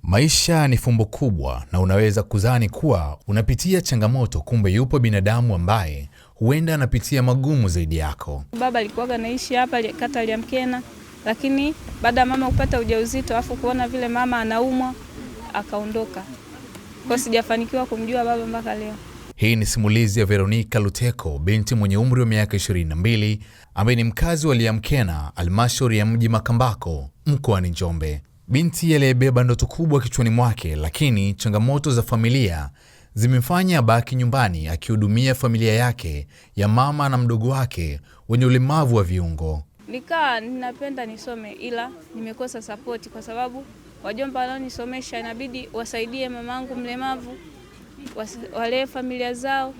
Maisha ni fumbo kubwa na unaweza kudhani kuwa unapitia changamoto, kumbe yupo binadamu ambaye huenda anapitia magumu zaidi yako. Baba alikuwa anaishi hapa kata ya Mkena, lakini baada ya mama kupata ujauzito afu kuona vile mama anaumwa akaondoka. Kwa sijafanikiwa kumjua baba mpaka leo. Hii ni simulizi ya Veronica Luteko, binti mwenye umri wa miaka 22 ambaye ni mkazi wa Mkena, halmashauri ya mji Makambako, mkoani Njombe. Binti aliyebeba ndoto kubwa kichwani mwake, lakini changamoto za familia zimemfanya abaki nyumbani akihudumia familia yake ya mama na mdogo wake wenye ulemavu wa viungo. Ninapenda nisome ila nimekosa support kwa sababu wajomba wanaonisomesha inabidi wasaidie mamangu mlemavu, wale familia zao,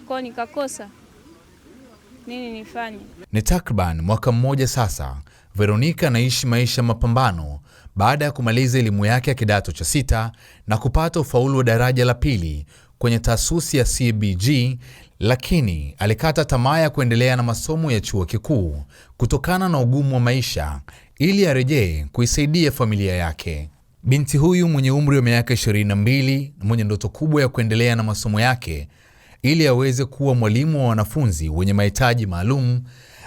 kwa nikakosa. Nini nifanye? Ni takriban mwaka mmoja sasa Veronica anaishi maisha mapambano baada ya kumaliza elimu yake ya kidato cha 6 na kupata ufaulu wa daraja la pili kwenye taasisi ya CBG, lakini alikata tamaa ya kuendelea na masomo ya chuo kikuu kutokana na ugumu wa maisha ili arejee kuisaidia familia yake. Binti huyu mwenye umri wa miaka 22 mwenye ndoto kubwa ya kuendelea na masomo yake ili aweze kuwa mwalimu wa wanafunzi wenye mahitaji maalum,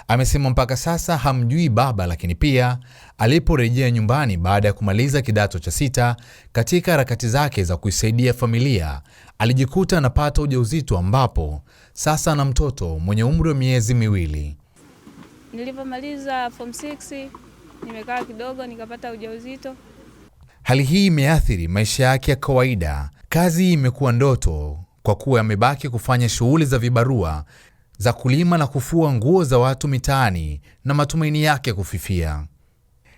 amesema mpaka sasa hamjui baba, lakini pia aliporejea nyumbani baada ya kumaliza kidato cha 6 katika harakati zake za kuisaidia familia, alijikuta anapata ujauzito ambapo sasa ana mtoto mwenye umri wa miezi 2. Nilipomaliza form 6 nimekaa kidogo nikapata ujauzito. Hali hii imeathiri maisha yake ya kawaida. Kazi imekuwa ndoto kwa kuwa amebaki kufanya shughuli za vibarua za kulima na kufua nguo za watu mitaani na matumaini yake kufifia.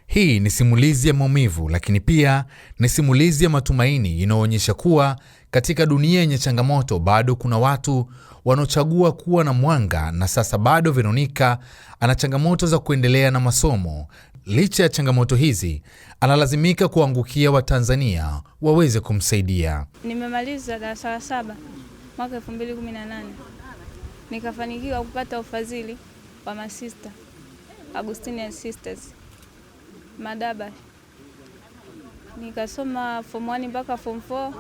Hii ni simulizi ya maumivu, lakini pia ni simulizi ya matumaini inayoonyesha kuwa katika dunia yenye changamoto bado kuna watu wanaochagua kuwa na mwanga, na sasa bado Veronica ana changamoto za kuendelea na masomo. Licha ya changamoto hizi, analazimika kuangukia Watanzania waweze kumsaidia. Nimemaliza darasa la 7 mwaka 2018. Nikafanikiwa kupata ufadhili wa masista Augustinian Sisters Madaba. Nikasoma form 1 mpaka form 4,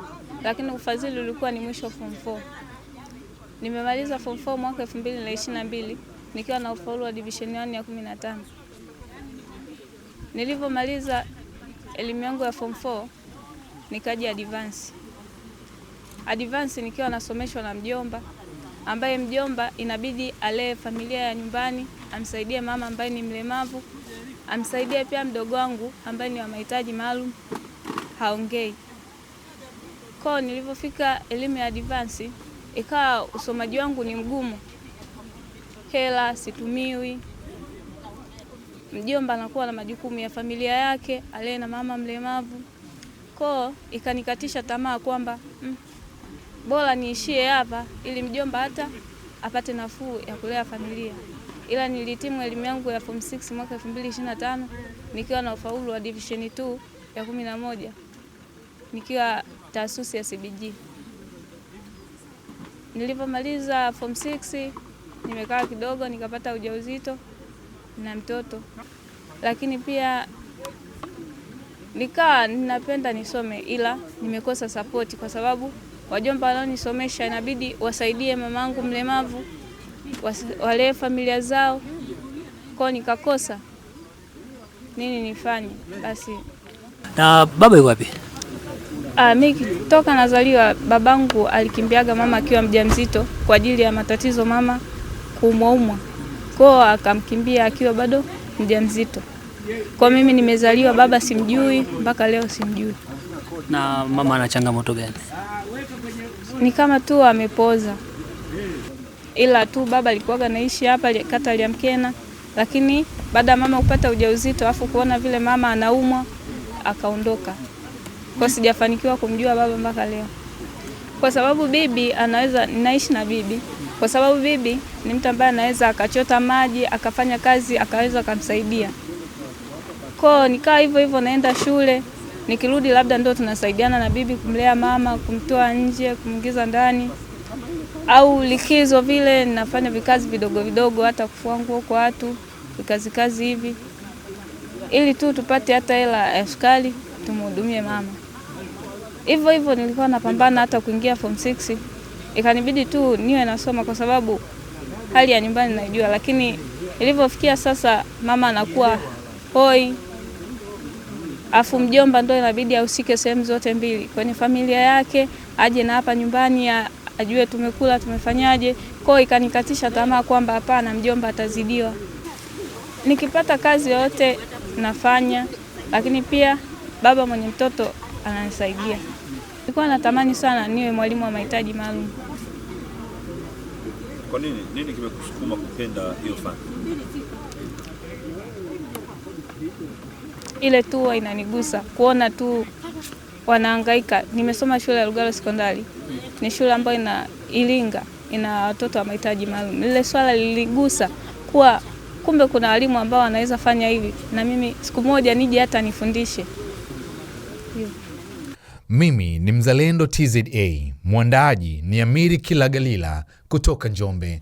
lakini ufadhili ulikuwa ni mwisho form 4. Nimemaliza form 4 mwaka 2022 nikiwa na ufaulu wa division 1 ya 15. Nilipomaliza elimu yangu ya form 4 nikaja advance nikiwa nasomeshwa na mjomba, ambaye mjomba inabidi alee familia ya nyumbani, amsaidie mama ambaye ni mlemavu, amsaidie pia mdogo wangu ambaye ni wa mahitaji maalum, haongei. Kwa nilipofika elimu ya advance ikawa usomaji wangu ni mgumu, hela situmiwi. Mjomba anakuwa na majukumu ya familia yake, alee na mama mlemavu. Kwa ikanikatisha tamaa kwamba bora niishie hapa ili mjomba hata apate nafuu ya kulea familia. Ila nilihitimu elimu yangu ya form 6 mwaka 2025 nikiwa na ufaulu wa division 2 ya 11 nikiwa taasisi ya CBG. Nilipomaliza form 6 nimekaa kidogo nikapata ujauzito na mtoto, lakini pia ninapenda nisome ila nimekosa support kwa sababu wajomba wanaonisomesha inabidi wasaidie mamangu mlemavu, wale familia zao, kwa nikakosa. Nini nifanye? Basi. Na baba yuko wapi? Mimi toka nazaliwa babangu alikimbiaga mama akiwa mjamzito kwa ajili ya matatizo mama kuumwa. Kwa akamkimbia akiwa bado mjamzito. Kwa mimi nimezaliwa baba simjui mpaka leo simjui. Na mama ana changamoto gani? Ni kama tu amepoza. Ila tu baba alikuwa anaishi hapa kata ya Mkena, lakini baada ya mama kupata ujauzito afu kuona vile mama anaumwa akaondoka. Kwa sijafanikiwa kumjua baba mpaka leo. Kwa sababu bibi naishi na bibi. Kwa sababu bibi ni mtu ambaye anaweza akachota maji, akafanya kazi, akaweza kumsaidia. Kwa nikaa hivyo naenda shule, nikirudi labda ndio tunasaidiana na bibi kumlea mama, kumtoa nje, kumwingiza ndani. Au likizo vile nafanya vikazi vidogo hata kufua nguo kwa watu, kazi hivi. Ili tu tupate hata hela ya sukari tumhudumie mama. Hivyo hivyo nilikuwa napambana hata kuingia form 6. Ikanibidi tu niwe nasoma kwa sababu hali ya nyumbani naijua, lakini ilivyofikia sasa mama anakuwa hoi, afu mjomba ndo inabidi ahusike sehemu zote mbili kwenye familia yake, aje na hapa nyumbani ajue tumekula tumefanyaje. Kwa ikanikatisha tamaa kwamba hapana, mjomba atazidiwa. Nikipata kazi yote nafanya, lakini pia baba mwenye mtoto ananisaidia. Nilikuwa natamani sana niwe mwalimu wa mahitaji maalum. Kwa nini kimekusukuma kupenda hiyo fani? Ile tu inanigusa kuona tu wanahangaika. Nimesoma shule ya Lugalo Sekondari. Ni shule ambayo ina Iringa, ina watoto wa mahitaji maalum. Lile swala liligusa kuwa kumbe kuna walimu ambao wanaweza fanya hivi, na mimi siku moja nije hata nifundishe. Mimi ni Mzalendo TZA, mwandaaji ni Amiri Kilagalila kutoka Njombe.